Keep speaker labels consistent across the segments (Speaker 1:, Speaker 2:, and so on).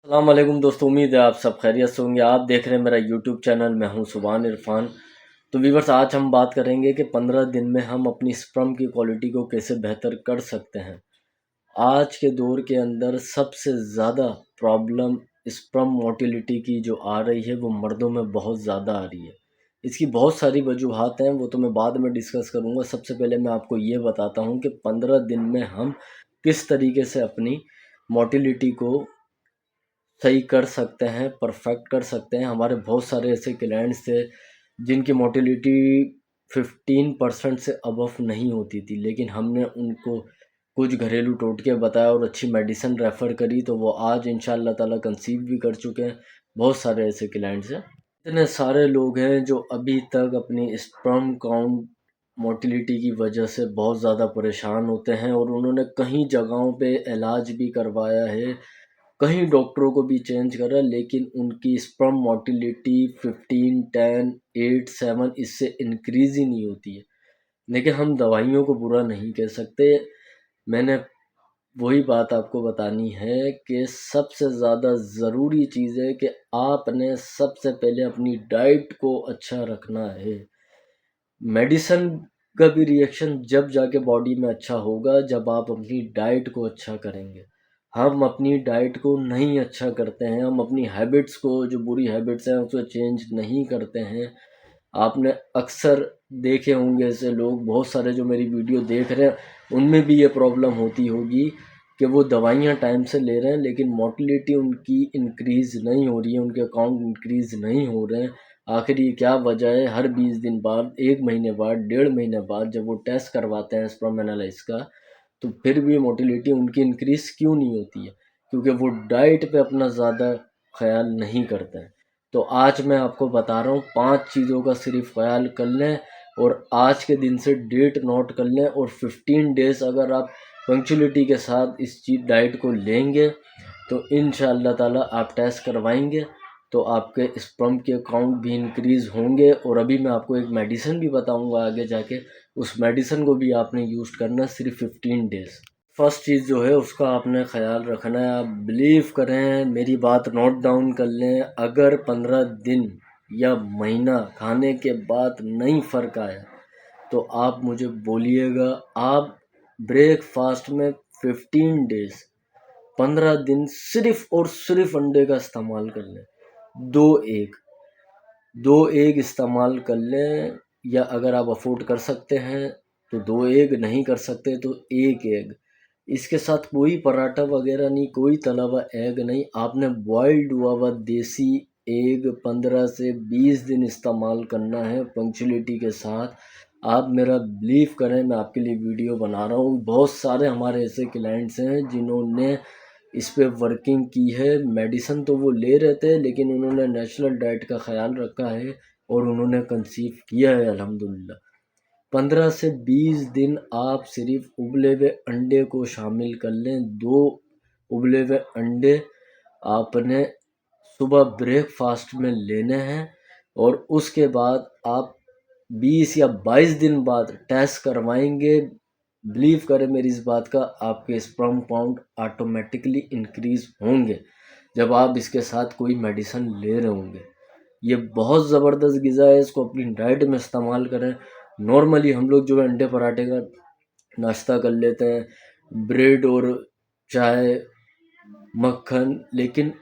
Speaker 1: अस्सलाम वालेकुम दोस्तों, उम्मीद है आप सब खैरियत से होंगे। आप देख रहे हैं मेरा यूट्यूब चैनल, मैं हूं सुभान इरफान। तो व्यूवर्स, आज हम बात करेंगे कि 15 दिन में हम अपनी स्पर्म की क्वालिटी को कैसे बेहतर कर सकते हैं। आज के दौर के अंदर सबसे ज़्यादा प्रॉब्लम स्पर्म मोटिलिटी की जो आ रही है वो मर्दों में बहुत ज़्यादा आ रही है। इसकी बहुत सारी वजूहात हैं, वो तो मैं बाद में डिस्कस करूँगा। सबसे पहले मैं आपको ये बताता हूँ कि 15 दिन में हम किस तरीके से अपनी मोटिलिटी को सही कर सकते हैं, परफेक्ट कर सकते हैं। हमारे बहुत सारे ऐसे क्लाइंट्स थे जिनकी मोटिलिटी 15% से अबव नहीं होती थी, लेकिन हमने उनको कुछ घरेलू टोटके बताया और अच्छी मेडिसिन रेफ़र करी, तो वो आज इंशाअल्लाह ताला कंसीव भी कर चुके हैं। बहुत सारे ऐसे क्लाइंट्स हैं। इतने सारे लोग हैं जो अभी तक अपनी स्पर्म काउंट मोटिलिटी की वजह से बहुत ज़्यादा परेशान होते हैं और उन्होंने कई जगहों पे इलाज भी करवाया है, कई डॉक्टरों को भी चेंज करा, लेकिन उनकी स्पर्म मोटिलिटी 15, 10, 8, 7 इससे इंक्रीज़ ही नहीं होती है। लेकिन हम दवाइयों को बुरा नहीं कह सकते। मैंने वही बात आपको बतानी है कि सबसे ज़्यादा ज़रूरी चीज़ है कि आपने सबसे पहले अपनी डाइट को अच्छा रखना है। मेडिसिन का भी रिएक्शन जब जाके बॉडी में अच्छा होगा जब आप अपनी डाइट को अच्छा करेंगे। हम अपनी डाइट को नहीं अच्छा करते हैं, हम अपनी हैबिट्स को, जो बुरी हैबिट्स हैं उसको चेंज नहीं करते हैं। आपने अक्सर देखे होंगे ऐसे लोग, बहुत सारे जो मेरी वीडियो देख रहे हैं उनमें भी ये प्रॉब्लम होती होगी कि वो दवाइयाँ टाइम से ले रहे हैं लेकिन मोटिलिटी उनकी इंक्रीज़ नहीं हो रही है, उनके अकाउंट इंक्रीज़ नहीं हो रहे हैं। आखिर ये क्या वजह है? हर 20 दिन बाद, 1 महीने बाद, डेढ़ महीने बाद जब वो टेस्ट करवाते हैं स्पर्म एनालिसिस का, तो फिर भी मोटिलिटी उनकी इंक्रीज़ क्यों नहीं होती है? क्योंकि वो डाइट पे अपना ज़्यादा ख़्याल नहीं करते हैं। तो आज मैं आपको बता रहा हूँ 5 चीज़ों का सिर्फ ख़्याल कर लें और आज के दिन से डेट नोट कर लें और 15 डेज़ अगर आप पंक्चुअलिटी के साथ इस चीज़ डाइट को लेंगे तो इंशाअल्लाह ताला आप टेस्ट करवाएंगे तो आपके स्पर्म के काउंट भी इंक्रीज़ होंगे। और अभी मैं आपको एक मेडिसिन भी बताऊंगा आगे जाके, उस मेडिसिन को भी आपने यूज़ करना है सिर्फ 15 डेज़। फर्स्ट चीज़ जो है उसका आपने ख़्याल रखना है। आप बिलीव करें, मेरी बात नोट डाउन कर लें, अगर 15 दिन या महीना खाने के बाद नहीं फ़र्क आया तो आप मुझे बोलिएगा। आप ब्रेकफास्ट में 15 डेज़ 15 दिन सिर्फ और सिर्फ अंडे का इस्तेमाल कर लें। दो एग दो एग इस्तेमाल कर लें, या अगर आप अफोर्ड कर सकते हैं तो दो एग, नहीं कर सकते तो एक एग। इसके साथ कोई पराठा वगैरह नहीं, कोई तला हुआ एग नहीं। आपने बॉइल्ड हुआ हुआ देसी एग 15 से 20 दिन इस्तेमाल करना है पंक्चुअलिटी के साथ। आप मेरा बिलीव करें, मैं आपके लिए वीडियो बना रहा हूँ। बहुत सारे हमारे ऐसे क्लाइंट्स हैं जिन्होंने इस पे वर्किंग की है। मेडिसिन तो वो ले रहे थे लेकिन उन्होंने नेचुरल डाइट का ख़्याल रखा है और उन्होंने कंसीव किया है अल्हम्दुलिल्लाह। 15 से 20 दिन आप सिर्फ उबले हुए अंडे को शामिल कर लें। 2 उबले हुए अंडे आपने सुबह ब्रेकफास्ट में लेने हैं और उसके बाद आप 20 या 22 दिन बाद टेस्ट करवाएंगे। बिलीव करें मेरी इस बात का, आपके स्पर्म काउंट ऑटोमेटिकली इंक्रीज होंगे जब आप इसके साथ कोई मेडिसिन ले रहे होंगे। ये बहुत ज़बरदस्त ग़िज़ा है, इसको अपनी डाइट में इस्तेमाल करें। नॉर्मली हम लोग जो है अंडे पराठे का नाश्ता कर लेते हैं, ब्रेड और चाय, मक्खन, लेकिन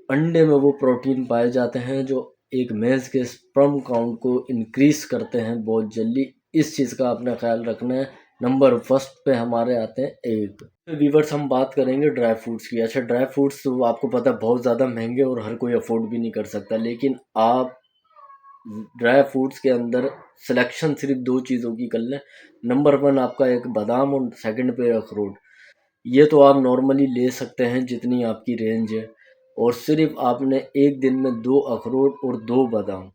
Speaker 1: अंडे में वो प्रोटीन पाए जाते हैं जो एक मेंस के स्पर्म काउंट को इंक्रीज़ करते हैं बहुत जल्दी। इस चीज़ का आपने ख़्याल रखना है। नंबर फर्स्ट पे हमारे आते हैं एग। तो व्यूअर्स, हम बात करेंगे ड्राई फ्रूट्स की। अच्छा, ड्राई फ्रूट्स तो आपको पता है बहुत ज़्यादा महंगे और हर कोई अफोर्ड भी नहीं कर सकता, लेकिन आप ड्राई फ्रूट्स के अंदर सिलेक्शन सिर्फ 2 चीज़ों की कर लें। नंबर 1 आपका एक बादाम और सेकंड पे अखरोट। ये तो आप नॉर्मली ले सकते हैं जितनी आपकी रेंज है, और सिर्फ आपने एक दिन में 2 अखरोट और 2 बादाम,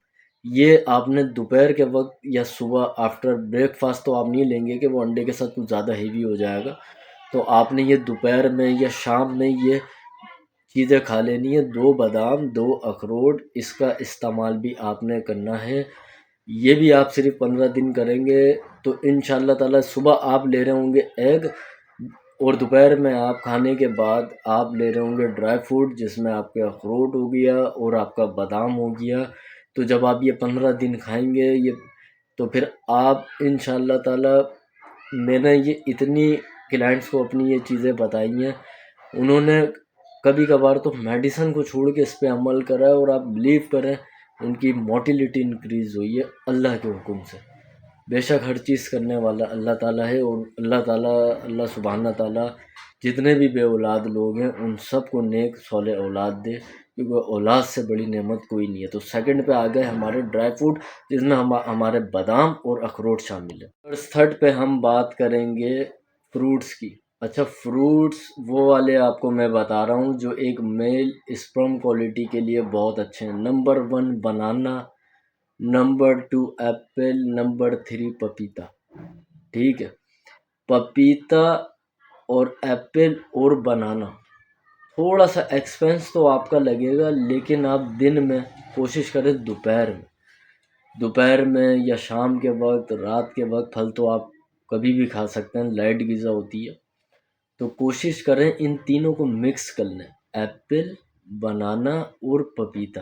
Speaker 1: ये आपने दोपहर के वक्त या सुबह आफ्टर ब्रेकफास्ट तो आप नहीं लेंगे कि वो अंडे के साथ कुछ ज़्यादा हेवी हो जाएगा। तो आपने ये दोपहर में या शाम में ये चीज़ें खा लेनी है। 2 बादाम, 2 अखरोट, इसका इस्तेमाल भी आपने करना है। ये भी आप सिर्फ 15 दिन करेंगे तो इंशाअल्लाह ताला सुबह आप ले रहे होंगे एग, और दोपहर में आप खाने के बाद आप ले रहे होंगे ड्राई फ्रूट, जिसमें आपके अखरोट हो गया और आपका बादाम हो गया। तो जब आप ये 15 दिन खाएंगे ये, तो फिर आप इंशाअल्लाह ताला, मैंने ये इतनी क्लाइंट्स को अपनी ये चीज़ें बताई हैं, उन्होंने कभी कभार तो मेडिसिन को छोड़ के इस पे अमल करा है, और आप बिलीव करें उनकी मोटिलिटी इंक्रीज़ हुई है अल्लाह के हुक्म से। बेशक हर चीज़ करने वाला अल्लाह ताला है, और अल्लाह ताला, अल्लाह सुब्हाना ताला जितने भी बे औलाद लोग हैं उन सब को नेक सौले औलाद दे, क्योंकि औलाद से बड़ी नेमत कोई नहीं है। तो सेकंड पे आ गए हमारे ड्राई फ्रूट, जिसमें हमारे बादाम और अखरोट शामिल है। और थर्ड पे हम बात करेंगे फ्रूट्स की। अच्छा, फ्रूट्स वो वाले आपको मैं बता रहा हूँ जो एक मेल स्पर्म क्वालिटी के लिए बहुत अच्छे हैं। नंबर 1 बनाना, नंबर 2 एप्पल, नंबर 3 पपीता। ठीक है, पपीता और एप्पल और बनाना, थोड़ा सा एक्सपेंस तो आपका लगेगा, लेकिन आप दिन में कोशिश करें दोपहर में या शाम के वक्त, रात के वक्त फल तो आप कभी भी खा सकते हैं, लाइट ग़िज़ा होती है। तो कोशिश करें इन तीनों को मिक्स कर लें, एप्पल, बनाना और पपीता।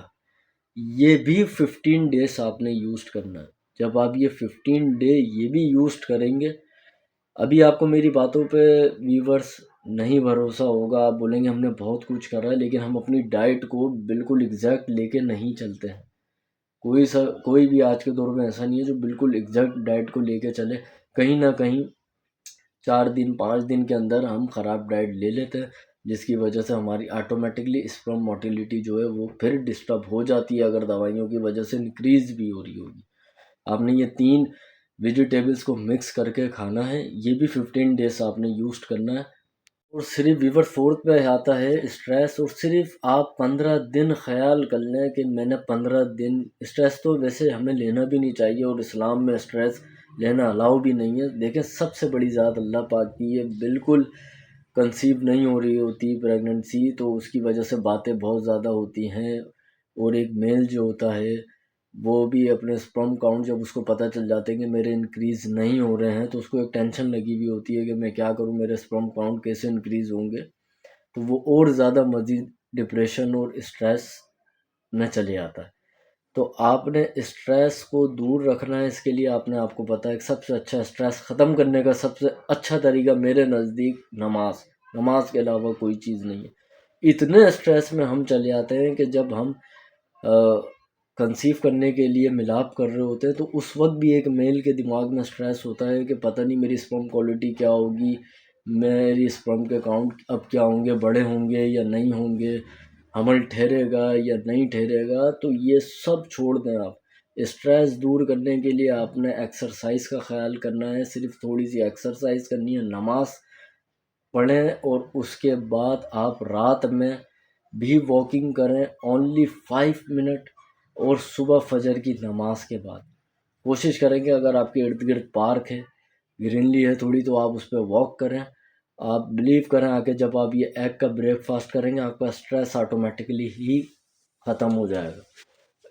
Speaker 1: ये भी 15 डेज आपने यूज़ करना है। जब आप ये 15 डे ये भी यूज़ करेंगे, अभी आपको मेरी बातों पे व्यूवर्स नहीं भरोसा होगा, आप बोलेंगे हमने बहुत कुछ करा है, लेकिन हम अपनी डाइट को बिल्कुल एग्जैक्ट लेके नहीं चलते हैं। कोई भी आज के दौर में ऐसा नहीं है जो बिल्कुल एग्जैक्ट डाइट को लेके चले। कहीं ना कहीं 4 दिन 5 दिन के अंदर हम ख़राब डाइट ले लेते हैं, जिसकी वजह से हमारी ऑटोमेटिकली स्पर्म मोटिलिटी जो है वो फिर डिस्टर्ब हो जाती है, अगर दवाइयों की वजह से इंक्रीज़ भी हो रही होगी। आपने ये 3 वेजिटेबल्स को मिक्स करके खाना है, ये भी 15 डेज आपने यूज़ करना है। और सिर्फ वीवर फोर्थ पे आता है स्ट्रेस, और सिर्फ आप 15 दिन ख्याल कर लें कि मैंने 15 दिन, स्ट्रेस तो वैसे हमें लेना भी नहीं चाहिए, और इस्लाम में स्ट्रेस लेना अलाउ भी नहीं है। देखें, सबसे बड़ी ज़ात अल्लाह पाक की है, बिल्कुल कंसीव नहीं हो रही होती प्रेगनेंसी, तो उसकी वजह से बातें बहुत ज़्यादा होती हैं। और एक मेल जो होता है वो भी अपने स्पर्म काउंट, जब उसको पता चल जाते हैं कि मेरे इंक्रीज़ नहीं हो रहे हैं, तो उसको एक टेंशन लगी हुई होती है कि मैं क्या करूं, मेरे स्पर्म काउंट कैसे इंक्रीज़ होंगे। तो वो और ज़्यादा मज़ीद डिप्रेशन और स्ट्रेस में चले आता है। तो आपने स्ट्रेस को दूर रखना है, इसके लिए आपने, आपको पता है, सबसे अच्छा स्ट्रेस ख़त्म करने का सबसे अच्छा तरीका मेरे नज़दीक नमाज के अलावा कोई चीज़ नहीं है। इतने स्ट्रेस में हम चले आते हैं कि जब हम कंसीव करने के लिए मिलाप कर रहे होते हैं, तो उस वक्त भी एक मेल के दिमाग में स्ट्रेस होता है कि पता नहीं मेरी स्पर्म क्वालिटी क्या होगी, मेरी स्पर्म के काउंट अब क्या होंगे, बड़े होंगे या नहीं होंगे, हमल ठहरेगा या नहीं ठहरेगा। तो ये सब छोड़ दें आप। स्ट्रेस दूर करने के लिए आपने एक्सरसाइज का ख्याल करना है, सिर्फ थोड़ी सी एक्सरसाइज करनी है, नमाज पढ़ें, और उसके बाद आप रात में भी वॉकिंग करें, ओनली 5 मिनट, और सुबह फजर की नमाज के बाद कोशिश करें कि अगर आपके इर्द गिर्द पार्क है, ग्रीनरी है थोड़ी, तो आप उस पर वॉक करें। आप बिलीव करें आके, जब आप ये एग का ब्रेकफास्ट करेंगे, आपका स्ट्रेस ऑटोमेटिकली ही ख़त्म हो जाएगा।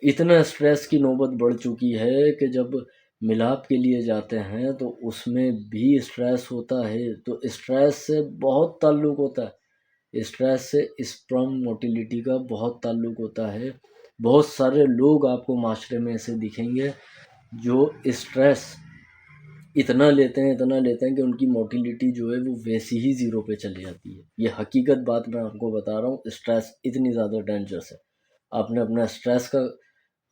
Speaker 1: इतना स्ट्रेस की नौबत बढ़ चुकी है कि जब मिलाप के लिए जाते हैं तो उसमें भी स्ट्रेस होता है। तो स्ट्रेस से बहुत ताल्लुक़ होता है, स्ट्रेस से स्पर्म मोटिलिटी का बहुत ताल्लुक़ होता है। बहुत सारे लोग आपको माशरे में ऐसे दिखेंगे जो स्ट्रेस इतना लेते हैं कि उनकी मोटिलिटी जो है वो वैसी ही ज़ीरो पे चली जाती है। ये हकीकत बात मैं आपको बता रहा हूँ, स्ट्रेस इतनी ज़्यादा डेंजरस है। आपने अपना स्ट्रेस का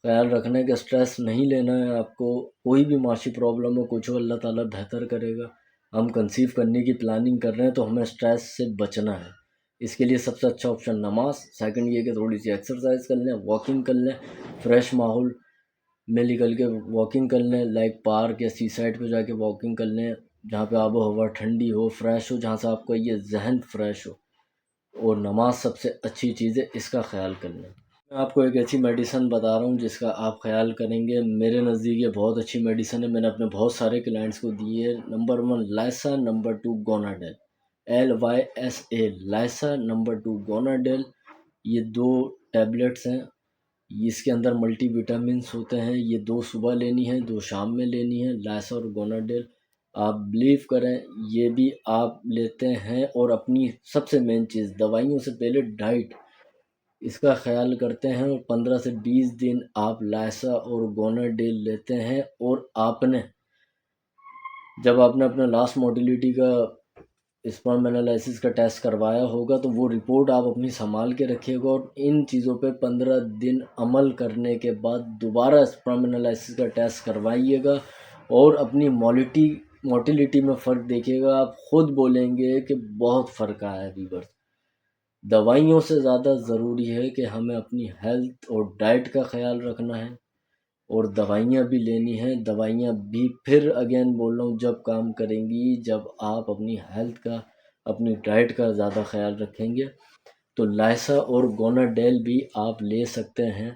Speaker 1: ख्याल रखना है कि स्ट्रेस नहीं लेना है आपको। कोई भी माशी प्रॉब्लम हो, कुछ हो, अल्लाह ताला बेहतर करेगा। हम कंसीव करने की प्लानिंग कर रहे हैं तो हमें स्ट्रेस से बचना है। इसके लिए सबसे अच्छा ऑप्शन नमाज, सेकंड ये कि थोड़ी सी एक्सरसाइज कर लें, वॉकिंग कर लें, फ्रेश माहौल में निकल के वॉकिंग कर लें, लाइक पार्क या सी साइड पर जाके वॉकिंग कर लें, जहाँ पे आबो हवा ठंडी हो, फ्रेश हो, जहाँ से आपका ये जहन फ्रेश हो। और नमाज सबसे अच्छी चीज़ है, इसका ख्याल कर लें। मैं आपको एक ऐसी मेडिसन बता रहा हूँ जिसका आप ख्याल करेंगे। मेरे नज़दीक ये बहुत अच्छी मेडिसन है, मैंने अपने बहुत सारे क्लाइंट्स को दी है। Number 1 Lysa, number 2 Gonadel, LYSA, Lysa, number 2 Gonadel. ये 2 टैबलेट्स हैं, इसके अंदर मल्टी विटामिन्स होते हैं। ये 2 सुबह लेनी है, 2 शाम में लेनी है, लाइसा और गोनाडेल। आप बिलीव करें, ये भी आप लेते हैं और अपनी सबसे मेन चीज़ दवाइयों से पहले डाइट इसका ख़्याल करते हैं और 15 से 20 दिन आप लाइसा और गोनाडेल लेते हैं और जब आपने अपना लास्ट मोटिलिटी का स्पर्म एनालिसिस का टेस्ट करवाया होगा तो वो रिपोर्ट आप अपनी संभाल के रखिएगा और इन चीज़ों पे 15 दिन अमल करने के बाद दोबारा स्पर्म एनालिसिस का टेस्ट करवाइएगा और अपनी मोटिलिटी में फ़र्क देखिएगा। आप खुद बोलेंगे कि बहुत फ़र्क आया है वीवर्स। दवाइयों से ज़्यादा ज़रूरी है कि हमें अपनी हेल्थ और डाइट का ख्याल रखना है और दवाइयाँ भी लेनी हैं। दवाइयाँ भी फिर अगेन बोल रहा हूँ जब काम करेंगी जब आप अपनी हेल्थ का, अपनी डाइट का ज़्यादा ख्याल रखेंगे। तो लाइसा और गोनाडेल भी आप ले सकते हैं।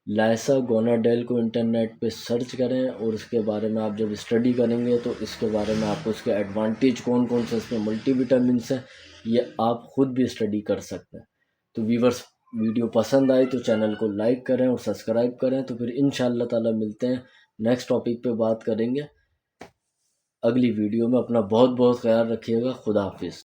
Speaker 1: लाइसा गोनाडेल को इंटरनेट पे सर्च करें और इसके बारे में आप जब स्टडी करेंगे तो इसके बारे में आपको इसके एडवांटेज कौन कौन से इसमें मल्टीविटामिन्स हैं ये आप खुद भी स्टडी कर सकते हैं। तो व्यूवर्स, वीडियो पसंद आए तो चैनल को लाइक करें और सब्सक्राइब करें। तो फिर इंशाअल्लाह ताला मिलते हैं, नेक्स्ट टॉपिक पे बात करेंगे अगली वीडियो में। अपना बहुत बहुत ख्याल रखिएगा। खुदा हाफिज़।